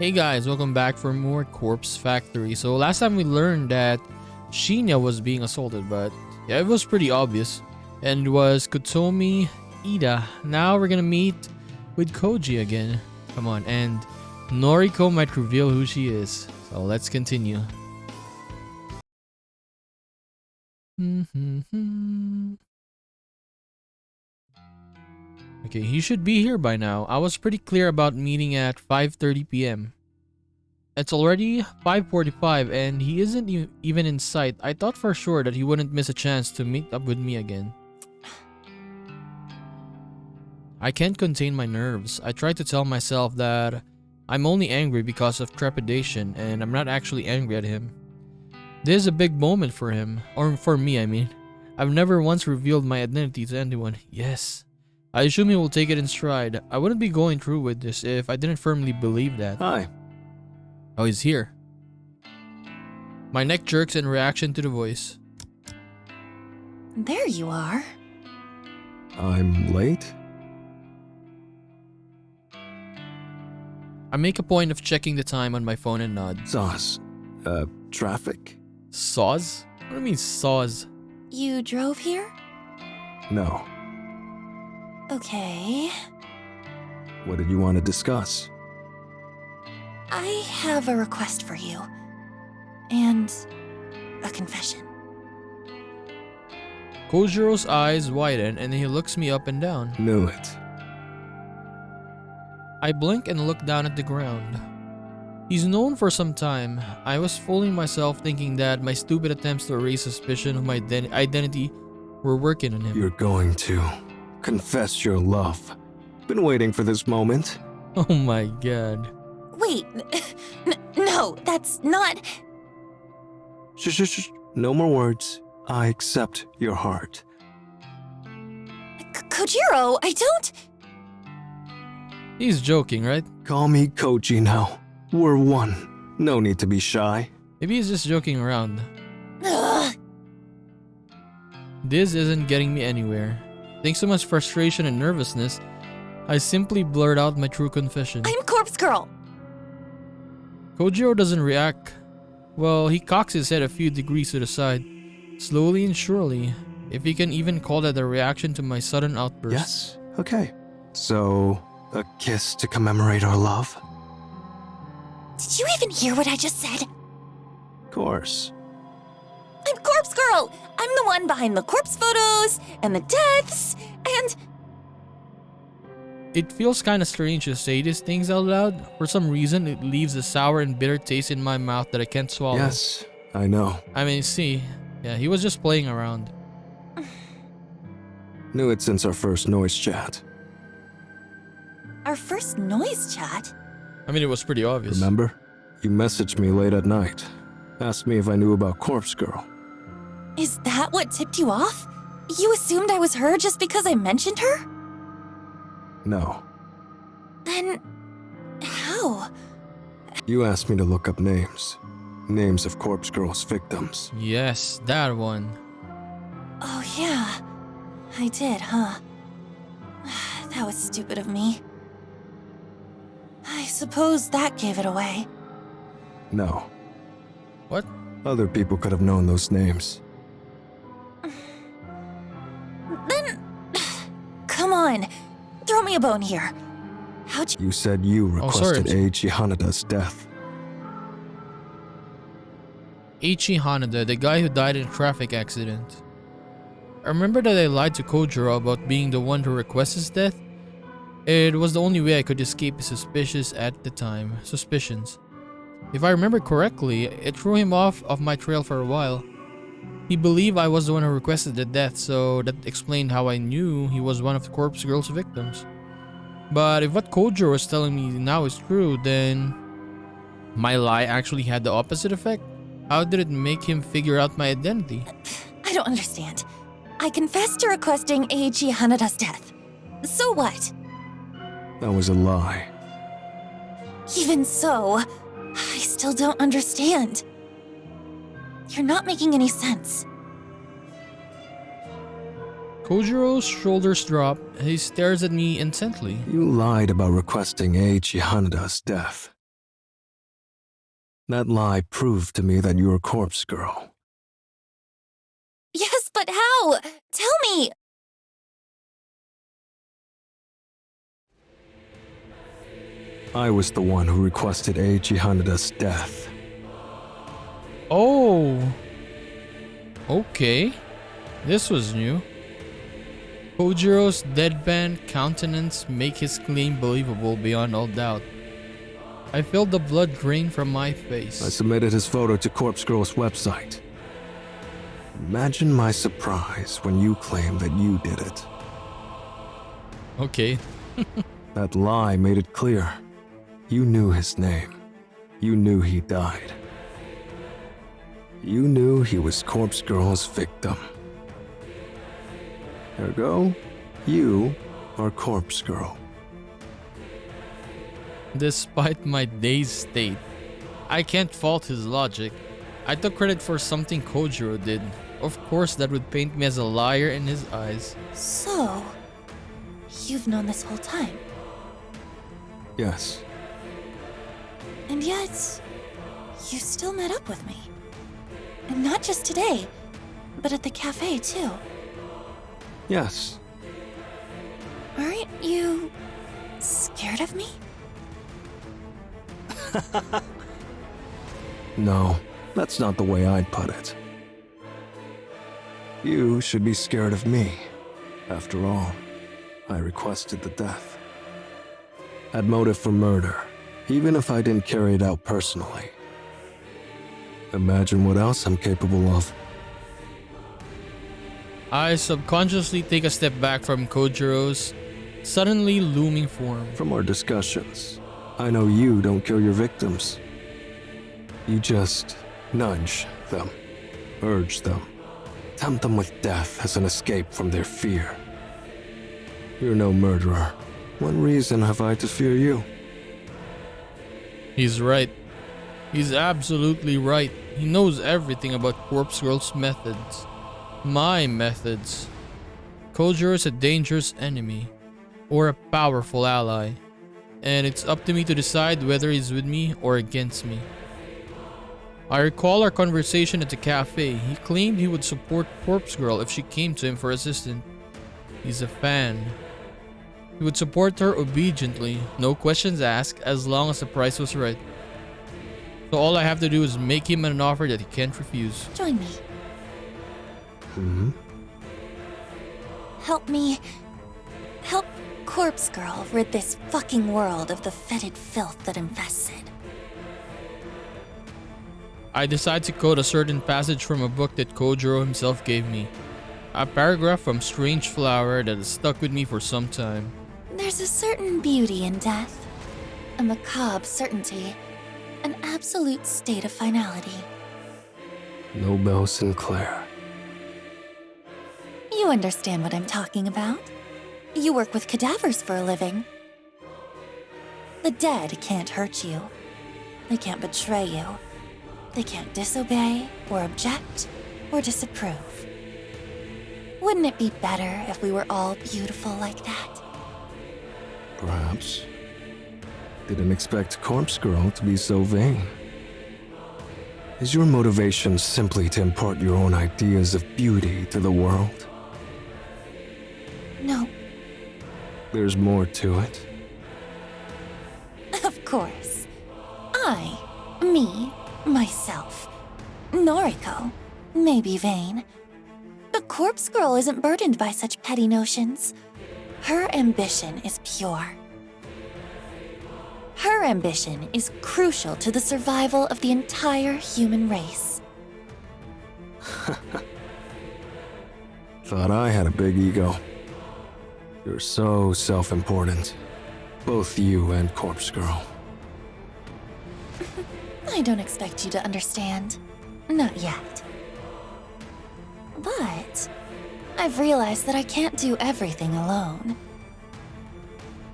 Hey guys, welcome back for more Corpse Factory. So last time we learned that Shinya was being assaulted, but yeah, it was pretty obvious. And it was Kotomi Ida. Now we're gonna meet with Koji again. Come on, and Noriko might reveal who she is. So let's continue. Okay, he should be here by now. I was pretty clear about meeting at 5:30 p.m. It's already 5:45 and he isn't even in sight. I thought for sure that he wouldn't miss a chance to meet up with me again. I can't contain my nerves. I try to tell myself that I'm only angry because of trepidation and I'm not actually angry at him. This is a big moment for him, or for me I mean. I've never once revealed my identity to anyone. Yes. I assume he will take it in stride. I wouldn't be going through with this if I didn't firmly believe that. Hi. Oh, he's here. My neck jerks in reaction to the voice. There you are. I'm late? I make a point of checking the time on my phone and nod. Sauce. Traffic? Saws? What do you mean saws? You drove here? No. Okay. What did you want to discuss? I have a request for you. And a confession. Kojiro's eyes widen and he looks me up and down. Knew it. I blink and look down at the ground. He's known for some time. I was fooling myself thinking that my stupid attempts to erase suspicion of my identity were working on him. You're going to confess your love. Been waiting for this moment. Oh my god. Wait, no, that's not... Shh. No more words. I accept your heart. Kojiro, I don't... He's joking, right? Call me Koji now. We're one. No need to be shy. Maybe he's just joking around. Ugh. This isn't getting me anywhere. Thanks to much frustration and nervousness, I simply blurt out my true confession. I'm Corpse Girl. Kojiro doesn't react. Well, he cocks his head a few degrees to the side, slowly and surely, if he can even call that a reaction to my sudden outburst. Yes? Okay. So, a kiss to commemorate our love? Did you even hear what I just said? Of course. I'm Corpse Girl. I'm the one behind the corpse photos and the deaths and... It feels kinda strange to say these things out loud. For some reason, it leaves a sour and bitter taste in my mouth that I can't swallow. Yes, I know. I mean, see, yeah, he was just playing around. Knew it since our first noise chat. Our first noise chat? I mean, it was pretty obvious. Remember? You messaged me late at night. Asked me if I knew about Corpse Girl. Is that what tipped you off? You assumed I was her just because I mentioned her? No. Then... how? You asked me to look up names. Names of Corpse Girl's victims. Yes, that one. Oh yeah, I did, huh? That was stupid of me. I suppose that gave it away. No. What? Other people could have known those names. Then... come on, throw me a bone here. How'd you... You said you requested sorry. Eiichi Hanada's death. Eiichi Hanada, the guy who died in a traffic accident. I remember that I lied to Kojiro about being the one to request his death. It was the only way I could escape his suspicions. If I remember correctly, it threw him off of my trail for a while. He believed I was the one who requested the death, so that explained how I knew he was one of the Corpse Girl's victims. But if what Kojiro is telling me now is true, then my lie actually had the opposite effect? How did it make him figure out my identity? I don't understand. I confessed to requesting Eiichi Hanada's death. So what? That was a lie. Even so, I still don't understand. You're not making any sense. Kojiro's shoulders drop. He stares at me intently. You lied about requesting Eiichi Hanada's death. That lie proved to me that you're a corpse girl. Yes, but how? Tell me! I was the one who requested Eiji Hanada's death. Oh. Okay. This was new. Kojiro's deadpan countenance make his claim believable beyond all doubt. I felt the blood drain from my face. I submitted his photo to Corpse Girl's website. Imagine my surprise when you claimed that you did it. Okay. That lie made it clear. You knew his name. You knew he died. You knew he was Corpse Girl's victim. Ergo, you are Corpse Girl. Despite my dazed state, I can't fault his logic. I took credit for something Kojiro did. Of course, that would paint me as a liar in his eyes. So, you've known this whole time. Yes, And yet, you still met up with me. And not just today, but at the cafe too. yes. Aren't you scared of me? No, that's not the way I'd put it. You should be scared of me. After all, I requested the death. Had motive for murder, even if I didn't carry it out personally. Imagine what else I'm capable of. I subconsciously take a step back from Kojiro's suddenly looming form. From our discussions, I know you don't kill your victims. You just nudge them, urge them, tempt them with death as an escape from their fear. You're no murderer. What reason have I to fear you? He's right. He's absolutely right. He knows everything about Corpse Girl's methods. My methods. Kojiro is a dangerous enemy, or a powerful ally, and it's up to me to decide whether he's with me or against me. I recall our conversation at the cafe. He claimed he would support Corpse Girl if she came to him for assistance. He's a fan. He would support her obediently, no questions asked, as long as the price was right. So all I have to do is make him an offer that he can't refuse. Join me. Help me. Help Corpse Girl rid this fucking world of the fetid filth that infests it. I decide to quote a certain passage from a book that Kojiro himself gave me. A paragraph from Strange Flower that has stuck with me for some time. There's a certain beauty in death, a macabre certainty, an absolute state of finality. Nobel Sinclair. You understand what I'm talking about. You work with cadavers for a living. The dead can't hurt you. They can't betray you. They can't disobey, or object, or disapprove. Wouldn't it be better if we were all beautiful like that? Perhaps. Didn't expect Corpse Girl to be so vain. Is your motivation simply to impart your own ideas of beauty to the world? No, There's more to it. of course. Me, myself, Noriko, may be vain. But Corpse Girl isn't burdened by such petty notions. Her ambition is pure. Her ambition is crucial to the survival of the entire human race. Thought I had a big ego. You're so self-important. Both you and Corpse Girl. I don't expect you to understand. Not yet. But I've realized that I can't do everything alone.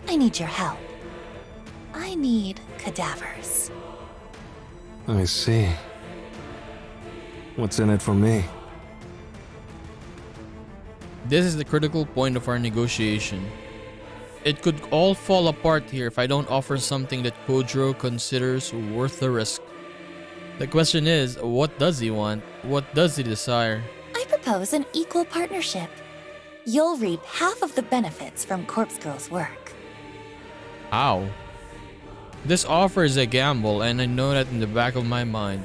I need your help. I need cadavers. I see. What's in it for me? This is the critical point of our negotiation. It could all fall apart here if I don't offer something that Kojiro considers worth the risk. The question is, what does he want? What does he desire? I propose an equal partnership. You'll reap half of the benefits from Corpse Girl's work. How? This offer is a gamble, and I know that in the back of my mind.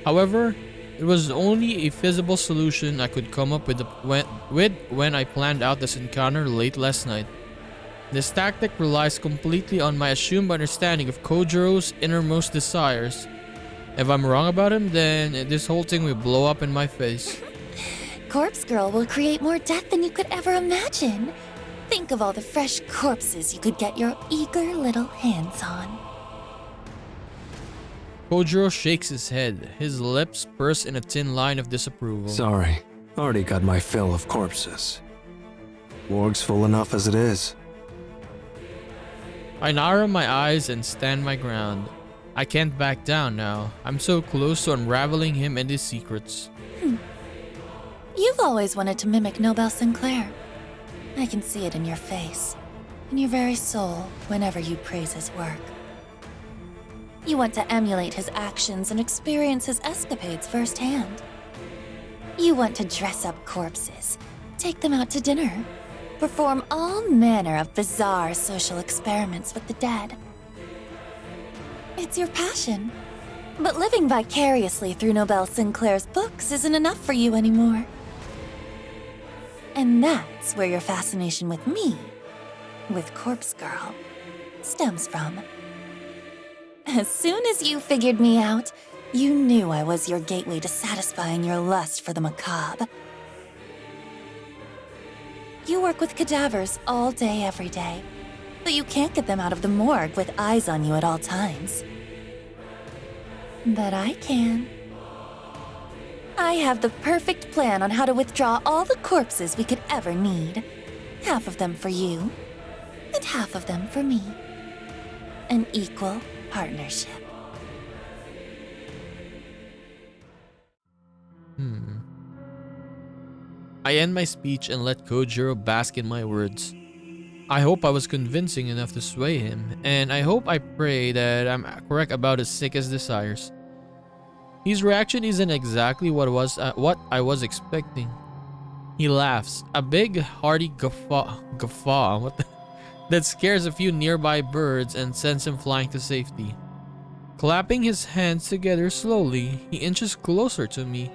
However, it was only a feasible solution I could come up with when I planned out this encounter late last night. This tactic relies completely on my assumed understanding of Kojiro's innermost desires. If I'm wrong about him, then this whole thing will blow up in my face. Corpse Girl will create more death than you could ever imagine. Think of all the fresh corpses you could get your eager little hands on. Kojiro shakes his head. His lips purse in a thin line of disapproval. Sorry, already got my fill of corpses. Morgue's full enough as it is. I narrow my eyes and stand my ground. I can't back down now. I'm so close to unraveling him and his secrets. You've always wanted to mimic Nobel Sinclair. I can see it in your face, in your very soul, whenever you praise his work. You want to emulate his actions and experience his escapades firsthand. You want to dress up corpses, take them out to dinner, perform all manner of bizarre social experiments with the dead. It's your passion. But living vicariously through Nobel Sinclair's books isn't enough for you anymore. And that's where your fascination with me, with Corpse Girl, stems from. As soon as you figured me out, you knew I was your gateway to satisfying your lust for the macabre. You work with cadavers all day, every day, but you can't get them out of the morgue with eyes on you at all times. But I can. I have the perfect plan on how to withdraw all the corpses we could ever need. Half of them for you, and half of them for me. An equal partnership. I end my speech and let Kojiro bask in my words. I hope I was convincing enough to sway him, and I pray that I'm correct about his sickest desires. His reaction isn't exactly what I was expecting. He laughs, a big, hearty guffaw that scares a few nearby birds and sends him flying to safety. Clapping his hands together slowly, he inches closer to me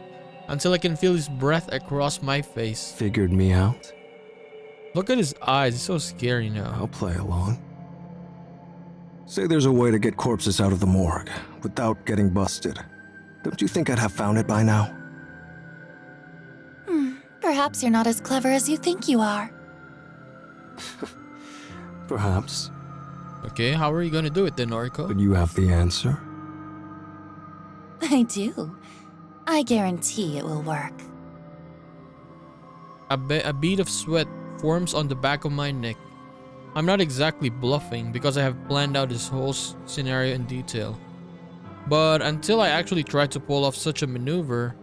until I can feel his breath across my face. Figured me out? Look at his eyes, he's so scary now. I'll play along. Say there's a way to get corpses out of the morgue without getting busted. Don't you think I'd have found it by now? Perhaps you're not as clever as you think you are. Perhaps. Okay, how are you gonna do it then, Noriko? But you have the answer? I do. I guarantee it will work. A bead of sweat forms on the back of my neck. I'm not exactly bluffing because I have planned out this whole scenario in detail. But until I actually try to pull off such a maneuver,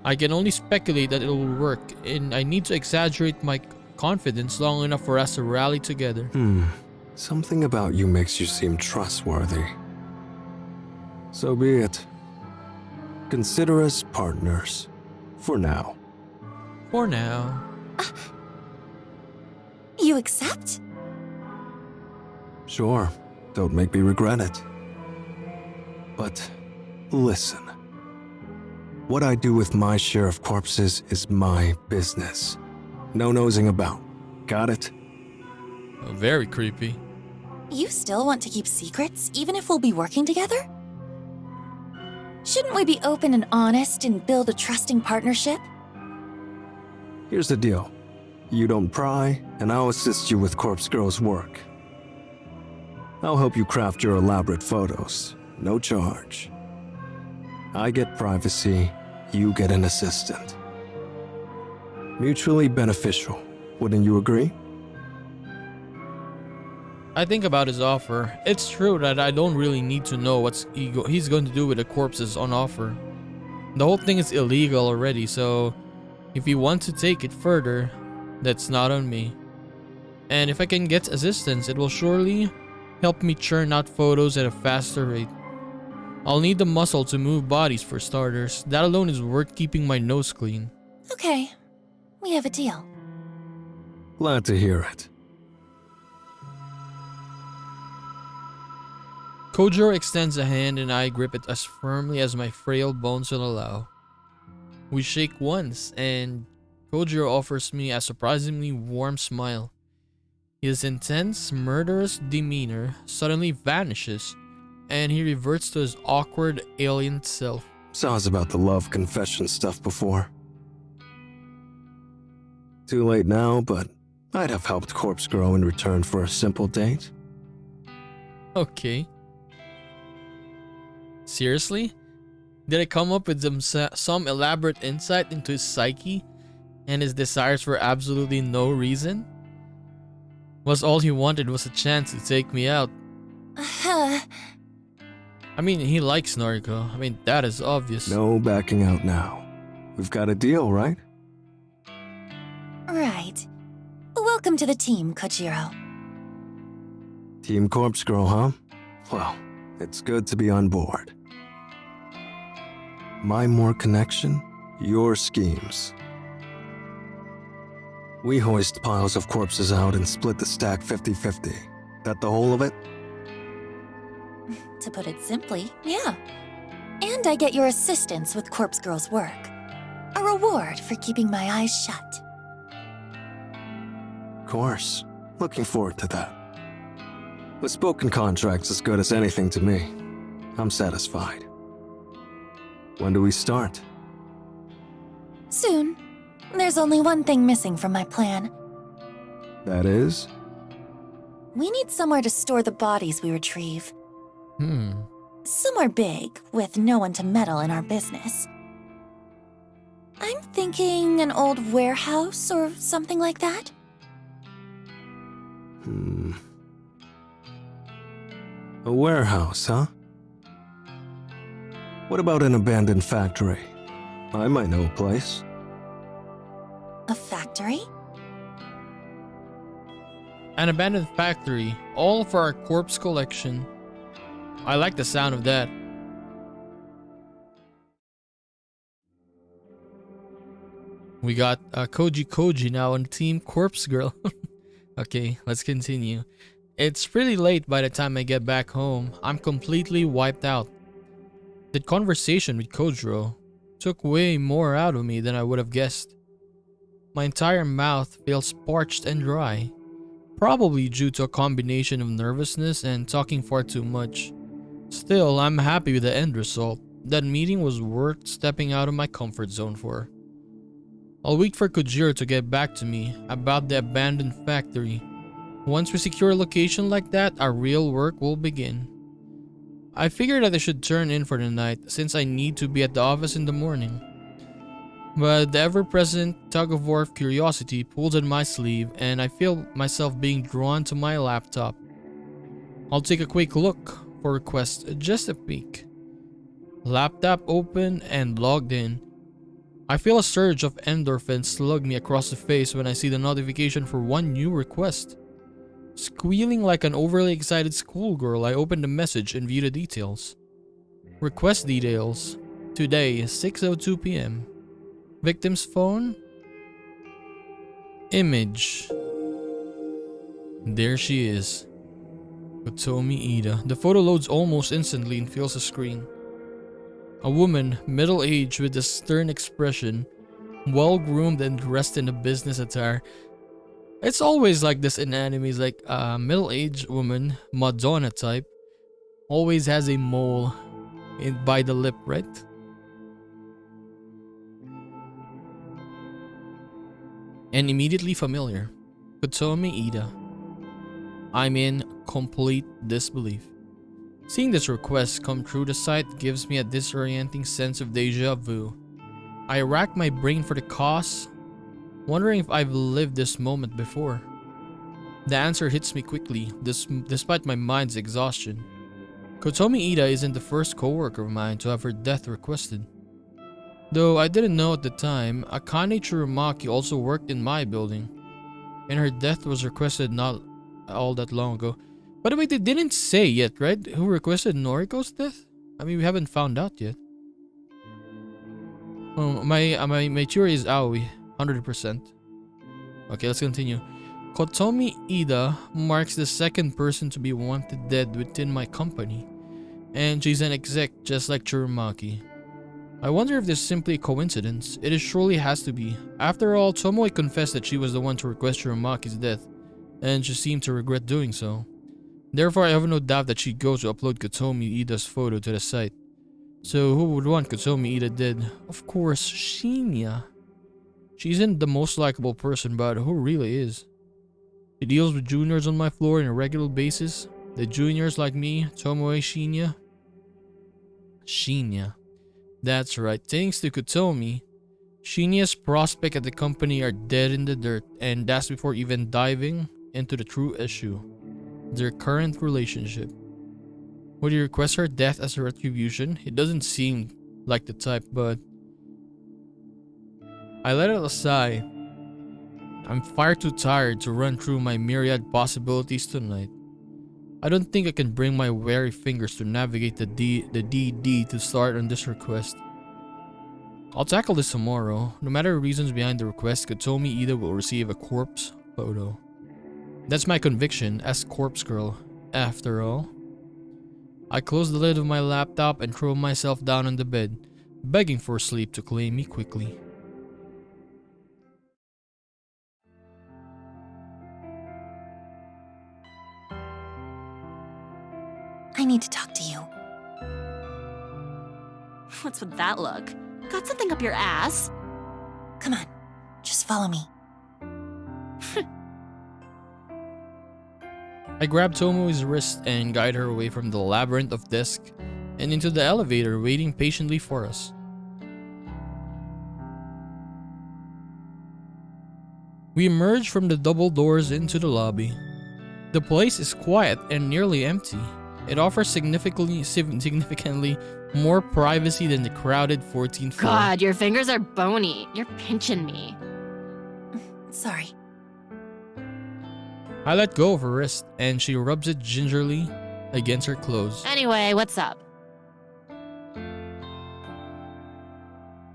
I can only speculate that it will work, and I need to exaggerate my confidence long enough for us to rally together. Something about you makes you seem trustworthy. So be it. Consider us partners. For now. For now. You accept? Sure. Don't make me regret it. But listen. What I do with my share of corpses is my business. No nosing about. Got it? Oh, very creepy. You still want to keep secrets, even if we'll be working together? Shouldn't we be open and honest and build a trusting partnership? Here's the deal. You don't pry, and I'll assist you with Corpse Girl's work. I'll help you craft your elaborate photos. No charge. I get privacy, you get an assistant. Mutually beneficial, wouldn't you agree? I think about his offer. It's true that I don't really need to know what he's going to do with the corpses on offer. The whole thing is illegal already, so if he wants to take it further, that's not on me. And if I can get assistance, it will surely help me churn out photos at a faster rate. I'll need the muscle to move bodies for starters. That alone is worth keeping my nose clean. Okay, we have a deal. Glad to hear it. Kojiro extends a hand and I grip it as firmly as my frail bones will allow. We shake once and Kojiro offers me a surprisingly warm smile. His intense, murderous demeanor suddenly vanishes and he reverts to his awkward alien self. Saw us about the love confession stuff before. Too late now, but I'd have helped Corpse Girl in return for a simple date. Okay. Seriously? Did I come up with some elaborate insight into his psyche and his desires for absolutely no reason? Was all he wanted was a chance to take me out? I mean, he likes Noriko. I mean, that is obvious. No backing out now. We've got a deal, right? Right. Welcome to the team, Kojiro. Team Corpse Girl, huh? Well, it's good to be on board. My more connection, your schemes. We hoist piles of corpses out and split the stack 50-50. That the whole of it? To put it simply, yeah. And I get your assistance with Corpse Girl's work. A reward for keeping my eyes shut. Of course. Looking forward to that. With spoken contracts as good as anything to me, I'm satisfied. When do we start? Soon. There's only one thing missing from my plan. That is? We need somewhere to store the bodies we retrieve. Somewhere big, with no one to meddle in our business. I'm thinking an old warehouse or something like that. A warehouse, huh? What about an abandoned factory? I might know a place. A factory? An abandoned factory, all for our corpse collection. I like the sound of that. We got Koji now on Team Corpse Girl. Okay, let's continue. It's pretty late by the time I get back home. I'm completely wiped out. That conversation with Kojiro took way more out of me than I would have guessed. My entire mouth feels parched and dry, probably due to a combination of nervousness and talking far too much. Still, I'm happy with the end result. That meeting was worth stepping out of my comfort zone for. I'll wait for Kojiro to get back to me about the abandoned factory. Once we secure a location like that, our real work will begin. I figured that I should turn in for the night since I need to be at the office in the morning. But the ever-present tug-of-war of curiosity pulls at my sleeve and I feel myself being drawn to my laptop. I'll take a quick look for requests, just a peek. Laptop open and logged in. I feel a surge of endorphins slug me across the face when I see the notification for one new request. Squealing like an overly excited schoolgirl, I open the message and view the details. Request details. Today, 6:02 p.m. Victim's phone. Image. There she is. Kotomi Ida. The photo loads almost instantly and fills the screen. A woman, middle-aged with a stern expression, well-groomed and dressed in a business attire. It's always like this in animes, like a middle-aged woman, Madonna type, always has a mole by the lip, right? And immediately familiar. Kotomi Ida. I'm in complete disbelief. Seeing this request come through the site gives me a disorienting sense of deja vu. I rack my brain for the cause, wondering if I've lived this moment before. The answer hits me quickly, despite my mind's exhaustion. Kotomi Ida isn't the first coworker of mine to have her death requested. Though I didn't know at the time, Akane Churumaki also worked in my building, and her death was requested not all that long ago. By the way, they didn't say yet, right? Who requested Noriko's death? I mean, we haven't found out yet. Well, my theory is Aoi, 100%. Okay, let's continue. Kotomi Ida marks the second person to be wanted dead within my company, and she's an exec just like Churumaki. I wonder if this is simply a coincidence. It surely has to be. After all, Tomoe confessed that she was the one to request Churumaki's death, and she seemed to regret doing so. Therefore, I have no doubt that she'd go to upload Kotomi Ida's photo to the site. So who would want Kotomi Ida dead? Of course, Shinya. She isn't the most likable person, but who really is? She deals with juniors on my floor on a regular basis. The juniors like me, Tomoe, Shinya. Shinya. That's right, thanks to Kotomi, Shinya's prospects at the company are dead in the dirt, and that's before even diving into the true issue, their current relationship. Would you request her death as a retribution? It doesn't seem like the type, but I let out a sigh. I'm far too tired to run through my myriad possibilities tonight. I don't think I can bring my weary fingers to navigate the DD to start on this request. I'll tackle this tomorrow. No matter the reasons behind the request, Kotomi Ida will receive a corpse photo. That's my conviction as corpse girl, after all. I close the lid of my laptop and throw myself down on the bed, begging for sleep to claim me quickly. I need to talk to you. What's with that look? Got something up your ass? Come on, just follow me. I grab Tomoe's wrist and guide her away from the labyrinth of desks and into the elevator waiting patiently for us. We emerge from the double doors into the lobby. The place is quiet and nearly empty. It offers significantly more privacy than the crowded 14th floor. God, your fingers are bony. You're pinching me. Sorry. I let go of her wrist and she rubs it gingerly against her clothes. Anyway, what's up?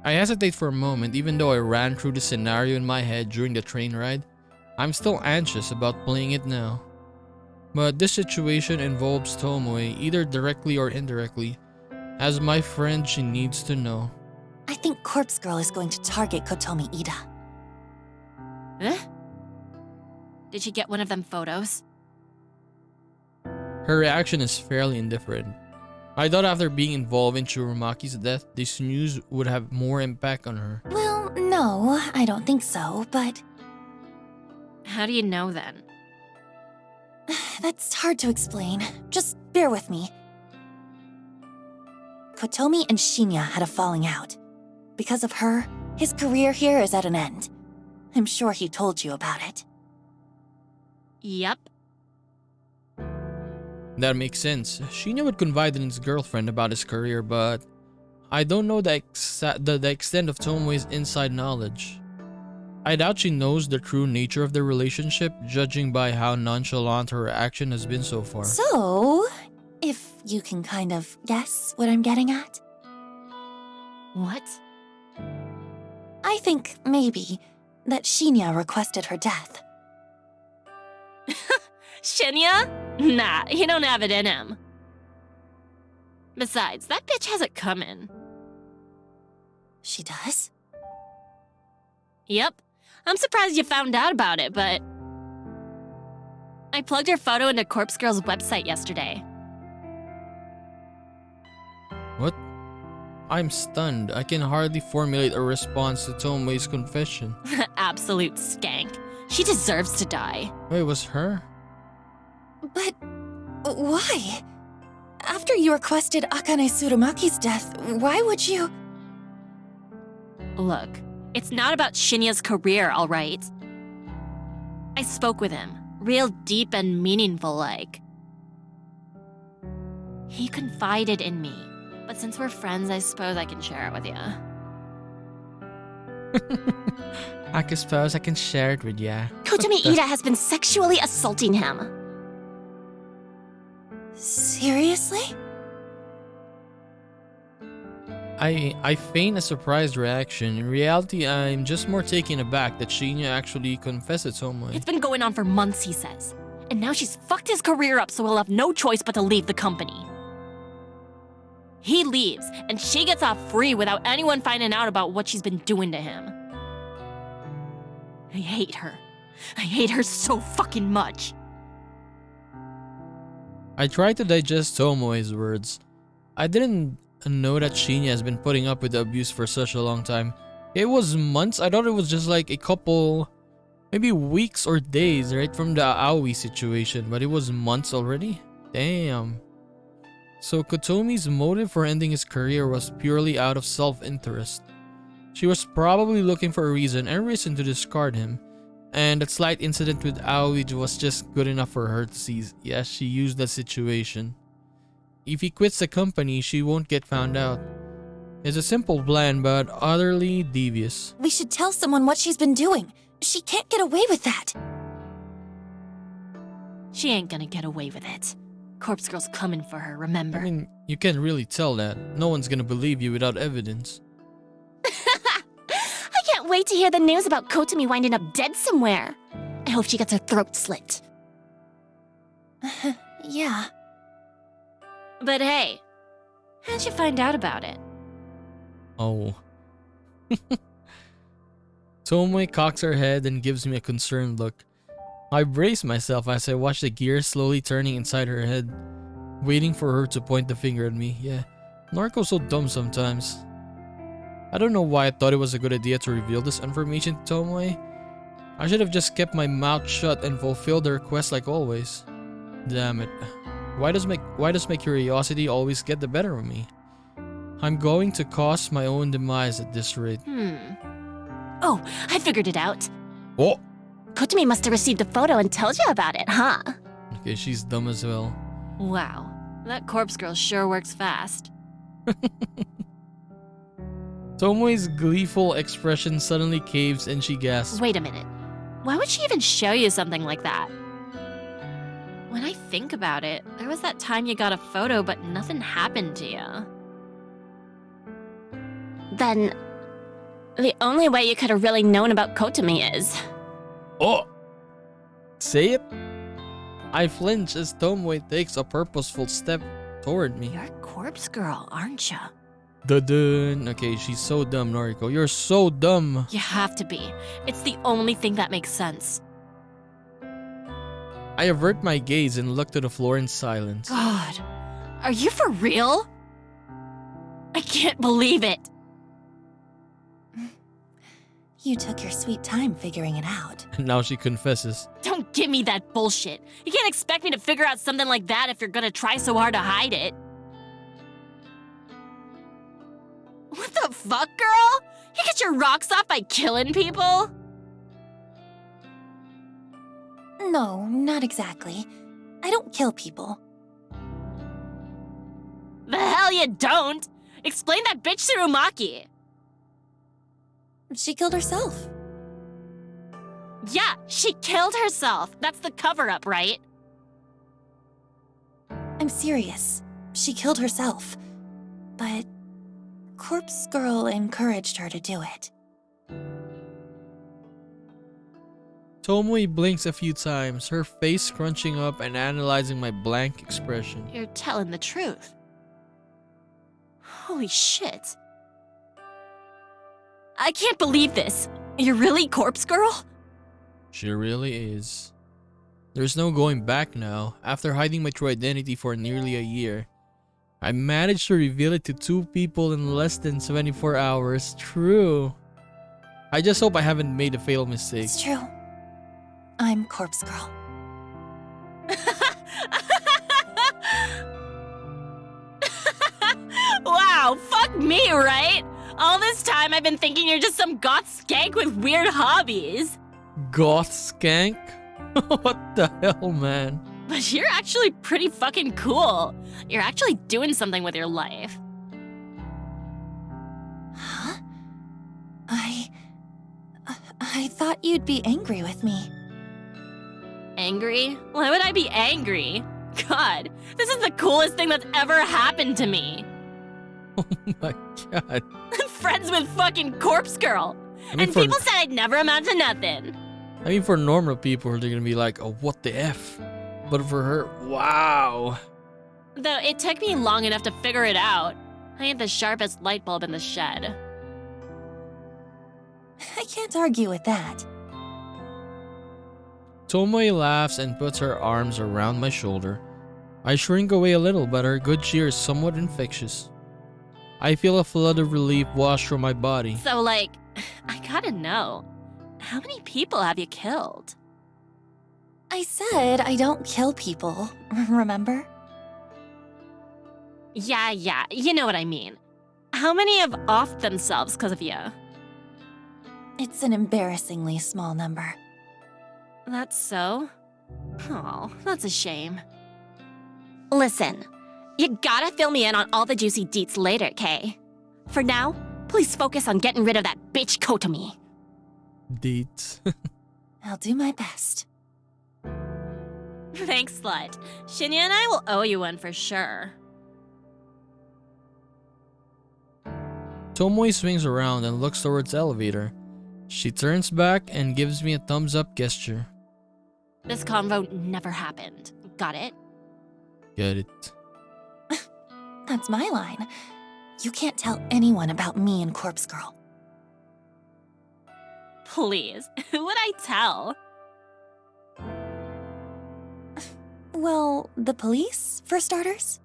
I hesitate for a moment. Even though I ran through the scenario in my head during the train ride, I'm still anxious about playing it now. But this situation involves Tomoe, either directly or indirectly. As my friend, she needs to know. I think Corpse Girl is going to target Kotomi Ida. Eh? Did she get one of them photos? Her reaction is fairly indifferent. I thought after being involved in Churumaki's death, this news would have more impact on her. Well, no, I don't think so, but How do you know then? that's hard to explain. Just bear with me. Kotomi and Shinya had a falling out. Because of her, his career here is at an end. I'm sure he told you about it. Yep. That makes sense. Shinya would confide in his girlfriend about his career, but I don't know the extent of Tomoe's inside knowledge. I doubt she knows the true nature of the relationship, judging by how nonchalant her action has been so far. So, if you can kind of guess what I'm getting at? What? I think, maybe, that Shinya requested her death. Shinya? Nah, he don't have it in him. Besides, that bitch has it coming. She does? Yep. I'm surprised you found out about it, but I plugged her photo into Corpse Girl's website yesterday. What? I'm stunned. I can hardly formulate a response to Tomoe's confession. Absolute skank. She deserves to die. Wait, it was her? But why? After you requested Akane Tsurumaki's death, why would you? Look, it's not about Shinya's career, all right? I spoke with him, real deep and meaningful like. He confided in me, but since we're friends, I suppose I can share it with ya. I suppose I can share it with ya. Kotomi Ida has been sexually assaulting him. Seriously? I feign a surprised reaction. In reality, I'm just more taken aback that Shinya actually confessed it to Tomoe. It's been going on for months, he says. And now she's fucked his career up, so he'll have no choice but to leave the company. He leaves, and she gets off free without anyone finding out about what she's been doing to him. I hate her. I hate her so fucking much. I tried to digest Tomoe's words. I didn't know that Shinya has been putting up with the abuse for such a long time. It was months. I thought it was just like a couple, maybe weeks or days, right, from the Aoi situation, but it was months already? Damn. So Kotomi's motive for ending his career was purely out of self-interest. She was probably looking for a reason to discard him, and that slight incident with Aoi was just good enough for her to see. Yes, she used the situation. If he quits the company, she won't get found out. It's a simple plan, but utterly devious. We should tell someone what she's been doing. She can't get away with that. She ain't gonna get away with it. Corpse Girl's coming for her, remember? I mean, you can't really tell that. No one's gonna believe you without evidence. I can't wait to hear the news about Kotomi winding up dead somewhere. I hope she gets her throat slit. Yeah. But hey, how'd you find out about it? Oh. Tomoe cocks her head and gives me a concerned look. I brace myself as I watch the gears slowly turning inside her head, waiting for her to point the finger at me. Yeah, Noriko's so dumb sometimes. I don't know why I thought it was a good idea to reveal this information to Tomoe. I should have just kept my mouth shut and fulfilled the request like always. Damn it. Why does my curiosity always get the better of me? I'm going to cause my own demise at this rate. Oh, I figured it out. Oh! Kotomi must have received a photo and told you about it, huh? Okay, she's dumb as well. Wow, that corpse girl sure works fast. Tomoe's gleeful expression suddenly caves and she gasps. Wait a minute. Why would she even show you something like that? When I think about it, there was that time you got a photo but nothing happened to you. Then, the only way you could have really known about Kotomi is... Oh! Say it? I flinch as Tomoe takes a purposeful step toward me. You're a corpse girl, aren't you? Dun. Okay, she's so dumb, Noriko. You're so dumb. You have to be. It's the only thing that makes sense. I avert my gaze and look to the floor in silence. God, are you for real? I can't believe it. You took your sweet time figuring it out. And now she confesses. Don't give me that bullshit. You can't expect me to figure out something like that if you're gonna try so hard to hide it. What the fuck, girl? You get your rocks off by killing people? No, not exactly. I don't kill people. The hell you don't! Explain that bitch Tsurumaki! She killed herself. Yeah, she killed herself. That's the cover-up, right? I'm serious. She killed herself. But Corpse Girl encouraged her to do it. Tomoe blinks a few times, her face scrunching up and analyzing my blank expression. You're telling the truth. Holy shit. I can't believe this. You're really Corpse Girl? She really is. There's no going back now. After hiding my true identity for nearly a year, I managed to reveal it to 2 people in less than 24 hours. True. I just hope I haven't made a fatal mistake. It's true. I'm Corpse Girl. Wow, fuck me, right? All this time I've been thinking you're just some goth skank with weird hobbies. Goth skank? What the hell, man? But you're actually pretty fucking cool. You're actually doing something with your life. Huh? I thought you'd be angry with me. Angry? Why would I be angry? God, this is the coolest thing that's ever happened to me. Oh my god. Friends with fucking Corpse Girl. I mean, And people said I'd never amount to nothing. I mean, for normal people, they're gonna be like, oh, what the F? But for her, wow. Though it took me long enough to figure it out. I ain't the sharpest light bulb in the shed. I can't argue with that. Tomoe laughs and puts her arms around my shoulder. I shrink away a little, but her good cheer is somewhat infectious. I feel a flood of relief wash through my body. So, like, I gotta know. How many people have you killed? I said I don't kill people, remember? Yeah, you know what I mean. How many have offed themselves because of you? It's an embarrassingly small number. That's so? Oh, that's a shame. Listen, you gotta fill me in on all the juicy deets later, Kay. For now, please focus on getting rid of that bitch Kotomi. Dates. I'll do my best. Thanks, slut. Shinya and I will owe you one for sure. Tomoe swings around and looks towards the elevator. She turns back and gives me a thumbs up gesture. This convo never happened. Got it? Get it. That's my line. You can't tell anyone about me and Corpse Girl. Please, who would I tell? Well, the police, for starters?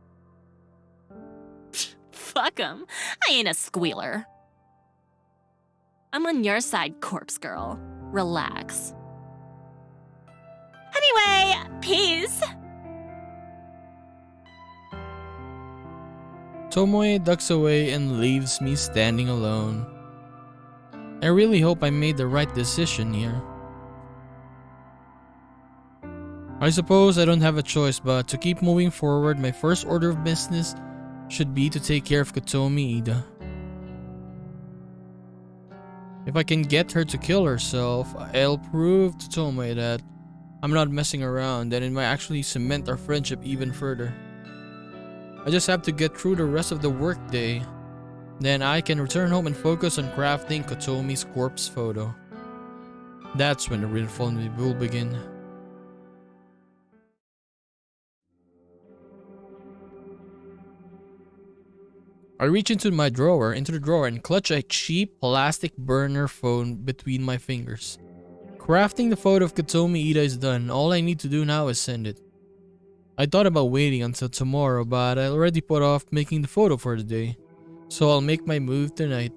Fuck 'em. I ain't a squealer. I'm on your side, Corpse Girl. Relax. Anyway, peace! Tomoe ducks away and leaves me standing alone. I really hope I made the right decision here. I suppose I don't have a choice but to keep moving forward. My first order of business should be to take care of Kotomi Ida. If I can get her to kill herself, I'll prove to Tomoe that I'm not messing around and it might actually cement our friendship even further. I just have to get through the rest of the workday. Then I can return home and focus on crafting Kotomi's corpse photo. That's when the real fun will begin. I reach into the drawer and clutch a cheap plastic burner phone between my fingers. Crafting the photo of Kotomi Ida is done. All I need to do now is send it. I thought about waiting until tomorrow, but I already put off making the photo for the day. So I'll make my move tonight.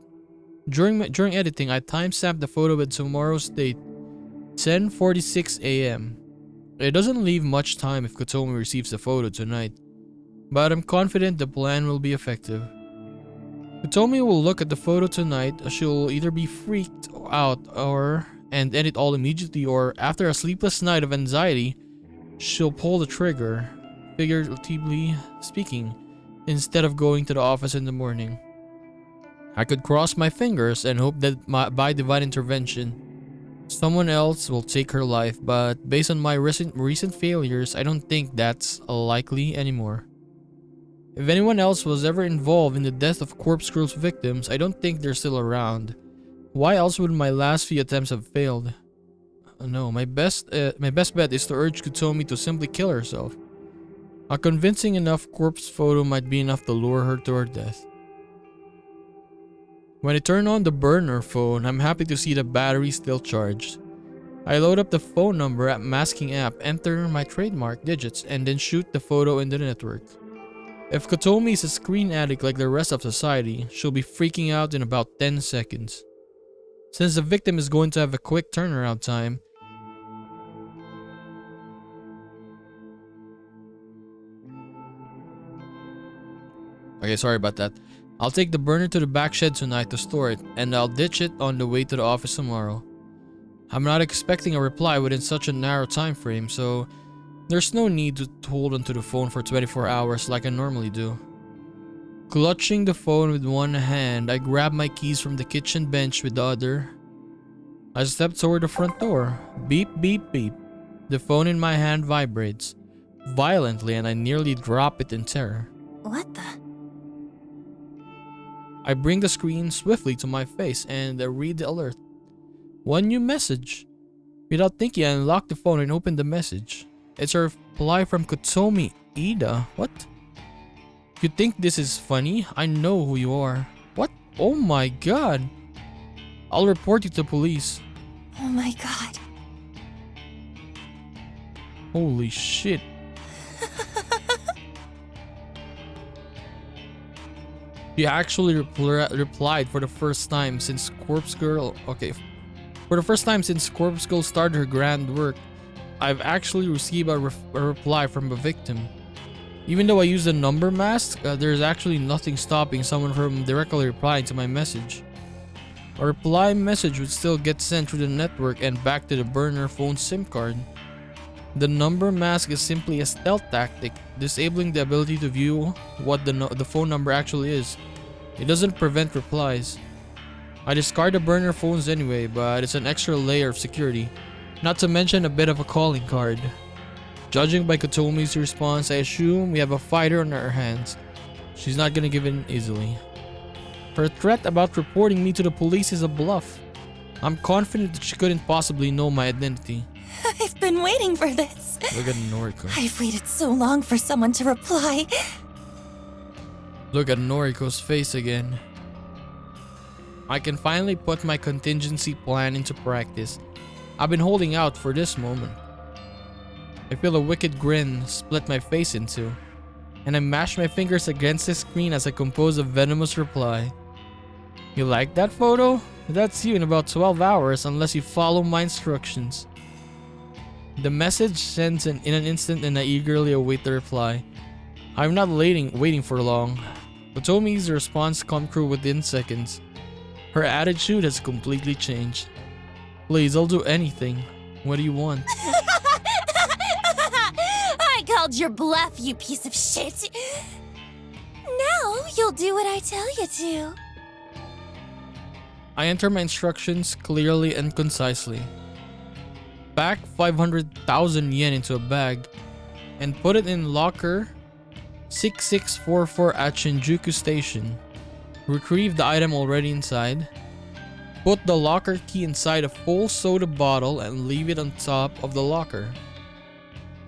During editing, I timestamped the photo with tomorrow's date, 10:46 a.m. It doesn't leave much time if Kotomi receives the photo tonight, but I'm confident the plan will be effective. Kotomi will look at the photo tonight. She'll either be freaked out and end it all immediately, or after a sleepless night of anxiety, she'll pull the trigger, figuratively speaking, instead of going to the office in the morning. I could cross my fingers and hope that by divine intervention, someone else will take her life, but based on my recent failures, I don't think that's likely anymore. If anyone else was ever involved in the death of Corpse Girl's victims, I don't think they're still around. Why else would my last few attempts have failed? No, my best bet is to urge Kotomi to simply kill herself. A convincing enough corpse photo might be enough to lure her to her death. When I turn on the burner phone, I'm happy to see the battery still charged. I load up the phone number at masking app, enter my trademark digits, and then shoot the photo into the network. If Kotomi is a screen addict like the rest of society, she'll be freaking out in about 10 seconds. Since the victim is going to have a quick turnaround time, okay, sorry about that. I'll take the burner to the back shed tonight to store it, and I'll ditch it on the way to the office tomorrow. I'm not expecting a reply within such a narrow time frame, so there's no need to hold onto the phone for 24 hours like I normally do. Clutching the phone with one hand, I grab my keys from the kitchen bench with the other. I step toward the front door. Beep, beep, beep. The phone in my hand vibrates violently and I nearly drop it in terror. What the? I bring the screen swiftly to my face and read the alert. One new message. Without thinking, I unlock the phone and open the message. It's a reply from Kotomi Ida. What? You think this is funny? I know who you are. What? Oh my god. I'll report you to police. Oh my god. Holy shit. He actually replied for the first time since Corpse Girl. Okay. For the first time since Corpse Girl started her grand work, I've actually received a reply from a victim. Even though I used a number mask, there's actually nothing stopping someone from directly replying to my message. A reply message would still get sent through the network and back to the burner phone SIM card. The number mask is simply a stealth tactic, disabling the ability to view what the phone number actually is. It doesn't prevent replies. I discard the burner phones anyway, but it's an extra layer of security. Not to mention a bit of a calling card. Judging by Kotomi's response, I assume we have a fighter on our hands. She's not gonna give in easily. Her threat about reporting me to the police is a bluff. I'm confident that she couldn't possibly know my identity. I've been waiting for this. Look at Noriko. I've waited so long for someone to reply. Look at Noriko's face again. I can finally put my contingency plan into practice. I've been holding out for this moment. I feel a wicked grin split my face in two, and I mash my fingers against the screen as I compose a venomous reply. You like that photo? That's you in about 12 hours unless you follow my instructions. The message sends in an instant and I eagerly await the reply. I'm not waiting for long. Kotomi's response comes through within seconds. Her attitude has completely changed. Please, I'll do anything. What do you want? I called your bluff, you piece of shit. Now you'll do what I tell you to. I enter my instructions clearly and concisely. Pack 500,000 yen into a bag and put it in locker 6644 at Shinjuku Station. Retrieve the item already inside. Put the locker key inside a full soda bottle and leave it on top of the locker.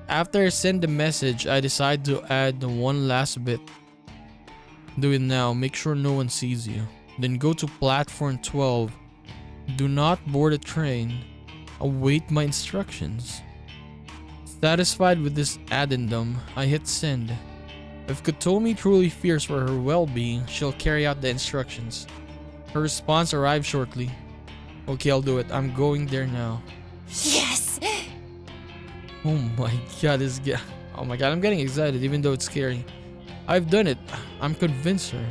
After I send the message, I decide to add one last bit. Do it now, make sure no one sees you. Then go to platform 12. Do not board a train. Await my instructions. Satisfied with this addendum, I hit send. If Kotomi truly fears for her well-being, she'll carry out the instructions. Her response arrives shortly. Okay, I'll do it. I'm going there now. Yes! Oh my god, this guy. Oh my god, I'm getting excited even though it's scary. I've done it. I'm convinced her.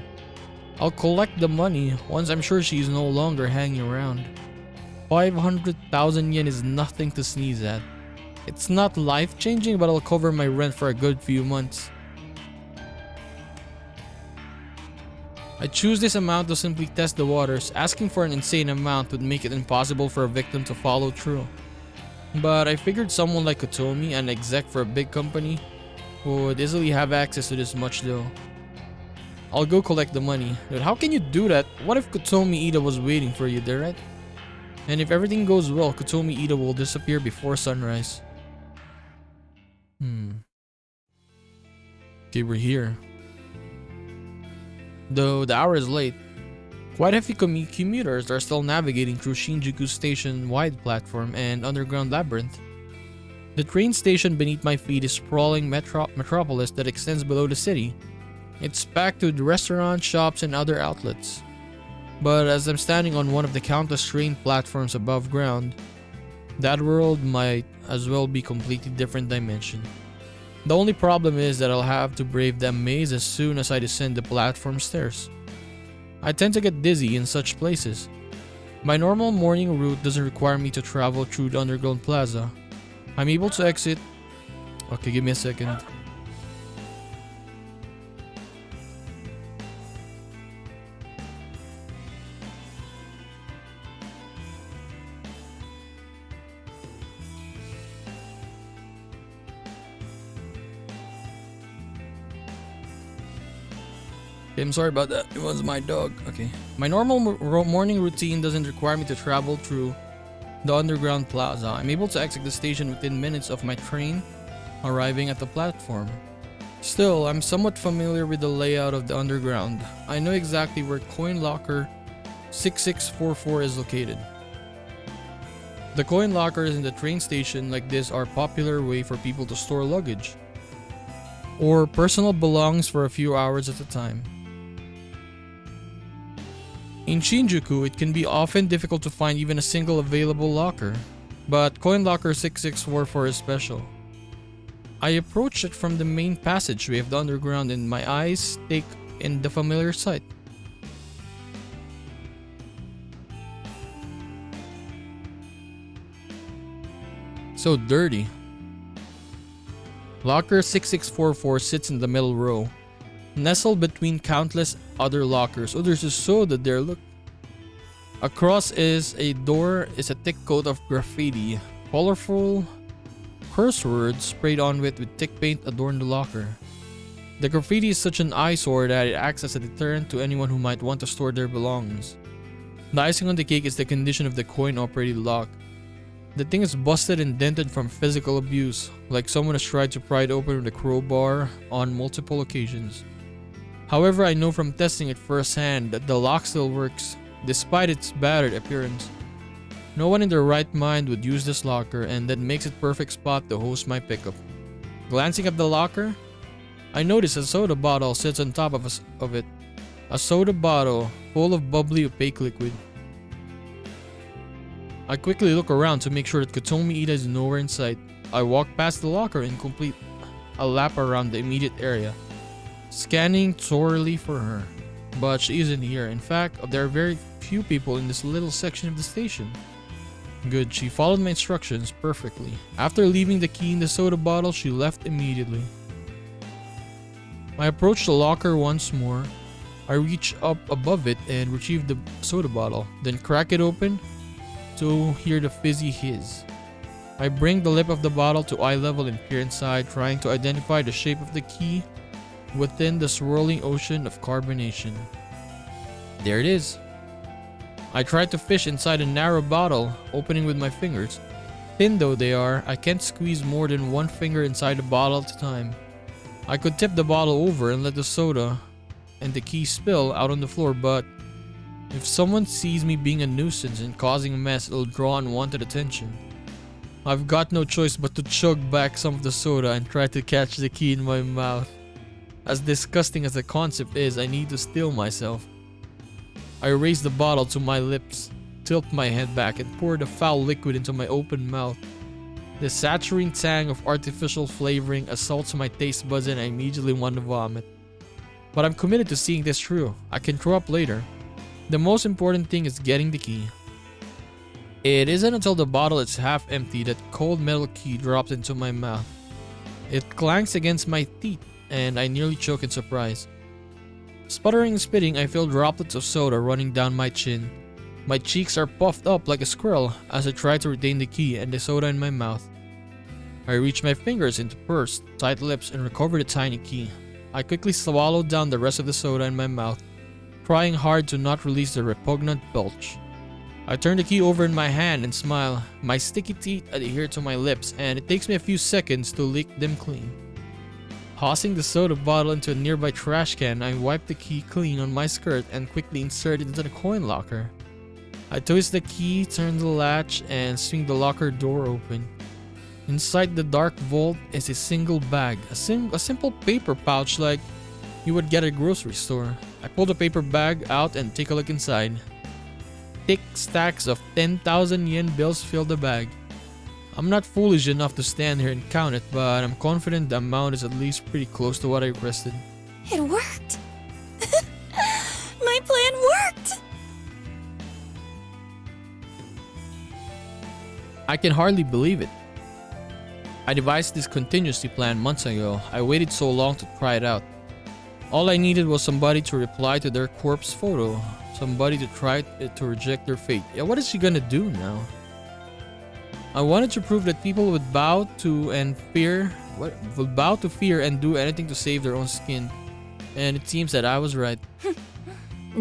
I'll collect the money once I'm sure she's no longer hanging around. 500,000 yen is nothing to sneeze at. It's not life-changing, but I'll cover my rent for a good few months. I choose this amount to simply test the waters. Asking for an insane amount would make it impossible for a victim to follow through. But I figured someone like Kotomi, an exec for a big company, would easily have access to this much dough. I'll go collect the money. Dude, how can you do that? What if Kotomi Ida was waiting for you there, right? And if everything goes well, Kotomi Ida will disappear before sunrise. Okay, we're here. Though the hour is late, quite a few commuters are still navigating through Shinjuku Station wide platform and underground labyrinth. The train station beneath my feet is sprawling metropolis that extends below the city. It's packed with restaurants, shops, and other outlets. But as I'm standing on one of the countless train platforms above ground, that world might as well be completely different dimension. The only problem is that I'll have to brave that maze as soon as I descend the platform stairs. I tend to get dizzy in such places. My normal morning route doesn't require me to travel through the underground plaza. I'm able to exit. Okay, give me a second. Okay, I'm sorry about that. It was my dog. Okay. My normal morning routine doesn't require me to travel through the underground plaza. I'm able to exit the station within minutes of my train arriving at the platform. Still, I'm somewhat familiar with the layout of the underground. I know exactly where coin locker 6644 is located. The coin lockers in the train station like this are a popular way for people to store luggage or personal belongings for a few hours at a time. In Shinjuku, it can be often difficult to find even a single available locker, but coin locker 6644 is special. I approach it from the main passageway of the underground and my eyes take in the familiar sight. So dirty. Locker 6644 sits in the middle row, nestled between countless other lockers. Oh, there's a soda there, look. Across is a door is a thick coat of graffiti. Colorful curse words sprayed on with thick paint adorn the locker. The graffiti is such an eyesore that it acts as a deterrent to anyone who might want to store their belongings. The icing on the cake is the condition of the coin-operated lock. The thing is busted and dented from physical abuse, like someone has tried to pry it open with a crowbar on multiple occasions. However, I know from testing it firsthand that the lock still works, despite its battered appearance. No one in their right mind would use this locker, and that makes it perfect spot to host my pickup. Glancing at the locker, I notice a soda bottle sits on top of it. A soda bottle full of bubbly opaque liquid. I quickly look around to make sure that Kotomi Ida is nowhere in sight. I walk past the locker and complete a lap around the immediate area, scanning thoroughly for her. But she isn't here. In fact, there are very few people in this little section of the station. Good, she followed my instructions perfectly. After leaving the key in the soda bottle, she left immediately. I approach the locker once more. I reach up above it and retrieve the soda bottle, then crack it open to hear the fizzy hiss. I bring the lip of the bottle to eye level and peer inside, trying to identify the shape of the key within the swirling ocean of carbonation. There it is. I tried to fish inside a narrow bottle, opening with my fingers. Thin though they are, I can't squeeze more than one finger inside the bottle at a time. I could tip the bottle over and let the soda and the key spill out on the floor, but if someone sees me being a nuisance and causing a mess, it'll draw unwanted attention. I've got no choice but to chug back some of the soda and try to catch the key in my mouth. As disgusting as the concept is, I need to still myself. I raise the bottle to my lips, tilt my head back, and pour the foul liquid into my open mouth. The saturating tang of artificial flavoring assaults my taste buds and I immediately want to vomit. But I'm committed to seeing this through. I can throw up later. The most important thing is getting the key. It isn't until the bottle is half empty that cold metal key drops into my mouth. It clanks against my teeth and I nearly choke in surprise. Sputtering and spitting, I feel droplets of soda running down my chin. My cheeks are puffed up like a squirrel as I try to retain the key and the soda in my mouth. I reach my fingers into pursed, tight lips and recover the tiny key. I quickly swallow down the rest of the soda in my mouth, trying hard to not release the repugnant belch. I turn the key over in my hand and smile. My sticky teeth adhere to my lips and it takes me a few seconds to lick them clean. Tossing the soda bottle into a nearby trash can, I wipe the key clean on my skirt and quickly insert it into the coin locker. I twist the key, turn the latch, and swing the locker door open. Inside the dark vault is a single bag, a simple paper pouch like you would get at a grocery store. I pull the paper bag out and take a look inside. Thick stacks of 10,000 yen bills fill the bag. I'm not foolish enough to stand here and count it, but I'm confident the amount is at least pretty close to what I requested. It worked! My plan worked! I can hardly believe it. I devised this contingency plan months ago. I waited so long to try it out. All I needed was somebody to reply to their corpse photo. Somebody to try to reject their fate. Yeah, what is she gonna do now? I wanted to prove that people would bow to fear and do anything to save their own skin. And it seems that I was right.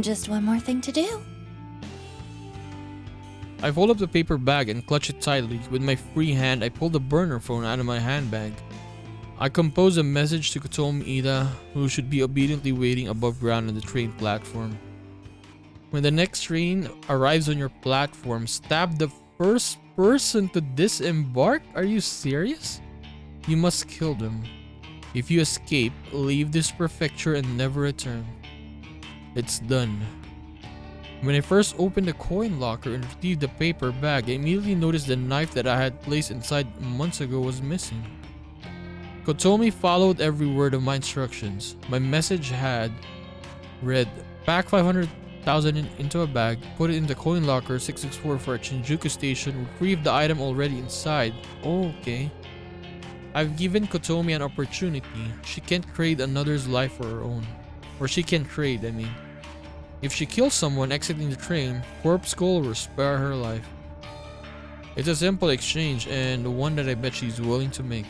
Just one more thing to do. I fold up the paper bag and clutch it tightly. With my free hand, I pull the burner phone out of my handbag. I compose a message to Kotomi Ida, who should be obediently waiting above ground on the train platform. When the next train arrives on your platform, stab the first person to disembark? Are you serious? You must kill them. If you escape, leave this prefecture and never return. It's done. When I first opened the coin locker and retrieved the paper bag, I immediately noticed the knife that I had placed inside months ago was missing. Kotomi followed every word of my instructions. My message had read, pack 500,000 into a bag, put it in the coin locker 664 for a Shinjuku station, retrieve the item already inside. Oh, okay. I've given Kotomi an opportunity. She can't trade another's life for her own. Or she can trade, I mean. If she kills someone exiting the train, Corpse Skull will spare her life. It's a simple exchange and one that I bet she's willing to make.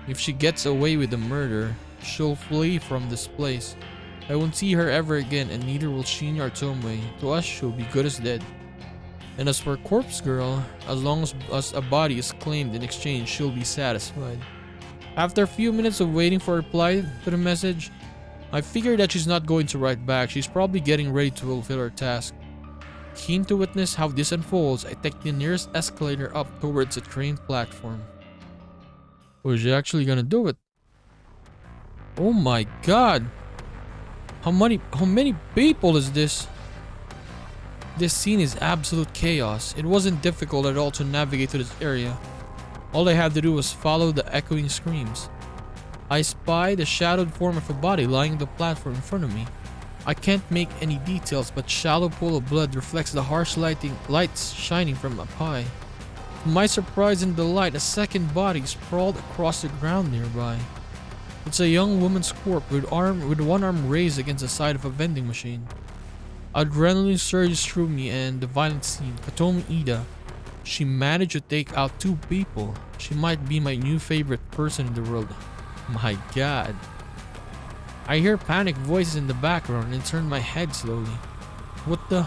If she gets away with the murder, she'll flee from this place. I won't see her ever again and neither will Shinya or Tomoe. To us, she'll be good as dead. And as for Corpse Girl, as long as a body is claimed in exchange, she'll be satisfied. After a few minutes of waiting for a reply to the message, I figured that she's not going to write back. She's probably getting ready to fulfill her task. Keen to witness how this unfolds, I take the nearest escalator up towards the train platform. Oh, is she actually gonna do it? Oh my god! How many people is this? This scene is absolute chaos. It wasn't difficult at all to navigate to this area. All I had to do was follow the echoing screams. I spy the shadowed form of a body lying on the platform in front of me. I can't make any details, but shallow pool of blood reflects the harsh lights shining from up high. To my surprise and delight, a second body sprawled across the ground nearby. It's a young woman's corpse with one arm raised against the side of a vending machine. Adrenaline surges through me and the violent scene. Kotomi Ida. She managed to take out 2 people. She might be my new favorite person in the world. My god. I hear panic voices in the background and turn my head slowly. What the?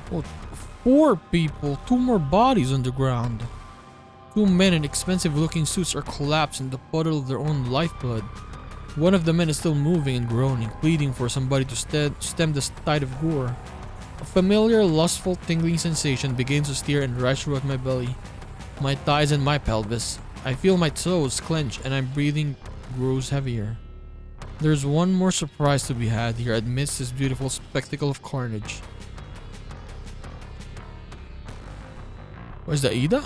What? 4 people, 2 more bodies on the ground. 2 men in expensive looking suits are collapsed in the puddle of their own lifeblood. One of the men is still moving and groaning, pleading for somebody to stem the tide of gore. A familiar, lustful, tingling sensation begins to stir and rise throughout my belly, my thighs and my pelvis. I feel my toes clench and my breathing grows heavier. There's one more surprise to be had here amidst this beautiful spectacle of carnage. Where's the Ida?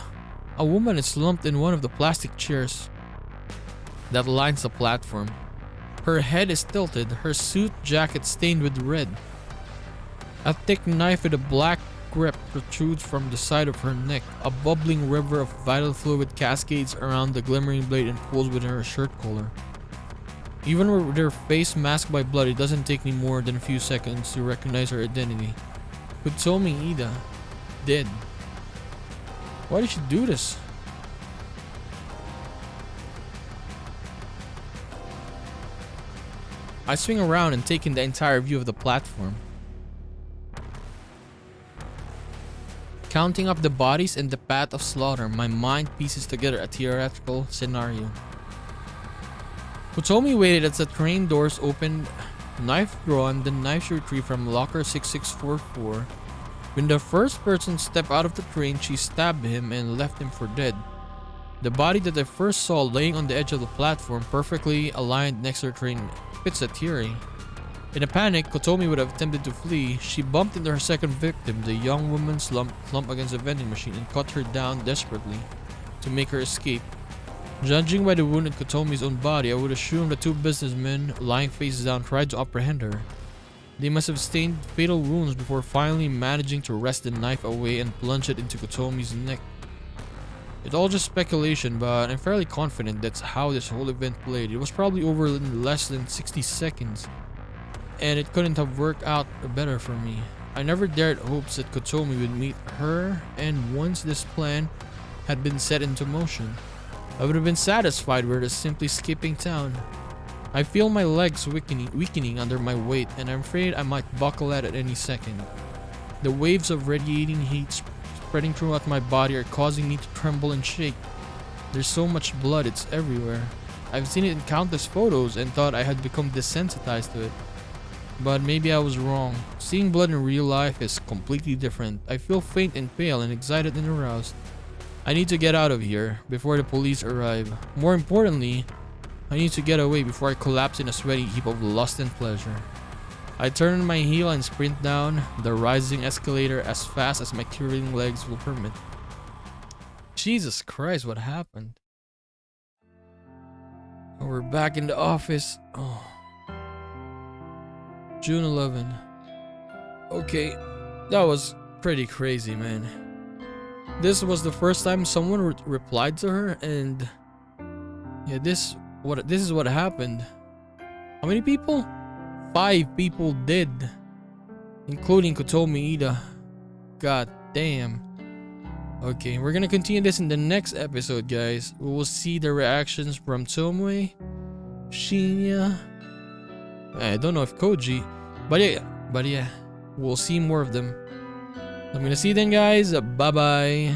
A woman is slumped in one of the plastic chairs that lines the platform. Her head is tilted, her suit jacket stained with red. A thick knife with a black grip protrudes from the side of her neck. A bubbling river of vital fluid cascades around the glimmering blade and pools within her shirt collar. Even with her face masked by blood, it doesn't take me more than a few seconds to recognize her identity. Kotomi Ida. Dead. Why did she do this? I swing around and take in the entire view of the platform. Counting up the bodies and the path of slaughter, my mind pieces together a theoretical scenario. Kotomi waited as the train doors opened, knife drawn, the knife she retrieved from locker 6644. When the first person stepped out of the train, she stabbed him and left him for dead. The body that I first saw laying on the edge of the platform, perfectly aligned next to her train, fits that theory. In a panic, Kotomi would have attempted to flee. She bumped into her second victim, the young woman slumped against a vending machine and cut her down desperately to make her escape. Judging by the wound in Kotomi's own body, I would assume the 2 businessmen lying face down tried to apprehend her. They must have sustained fatal wounds before finally managing to wrest the knife away and plunge it into Kotomi's neck. It's all just speculation, but I'm fairly confident that's how this whole event played. It was probably over in less than 60 seconds. And it couldn't have worked out better for me. I never dared hopes that Kotomi would meet her, and once this plan had been set into motion, I would have been satisfied with her simply skipping town. I feel my legs weakening under my weight, and I'm afraid I might buckle at any second. The waves of radiating heat spreading throughout my body are causing me to tremble and shake. There's so much blood, it's everywhere. I've seen it in countless photos and thought I had become desensitized to it. But maybe I was wrong. Seeing blood in real life is completely different. I feel faint and pale and excited and aroused. I need to get out of here before the police arrive. More importantly, I need to get away before I collapse in a sweaty heap of lust and pleasure. I turn on my heel and sprint down the rising escalator as fast as my curling legs will permit. Jesus Christ, what happened? Oh, we're back in the office. Oh. June 11. Okay, that was pretty crazy, man. This was the first time someone replied to her, and yeah, this is what happened. How many people? 5 people did, including Kotomi Ida. God damn. Okay, we're gonna continue this in the next episode, guys. We will see the reactions from Tomoe, Shinya. I don't know if Koji, but yeah, we'll see more of them. I'm gonna see you then, guys. Bye bye.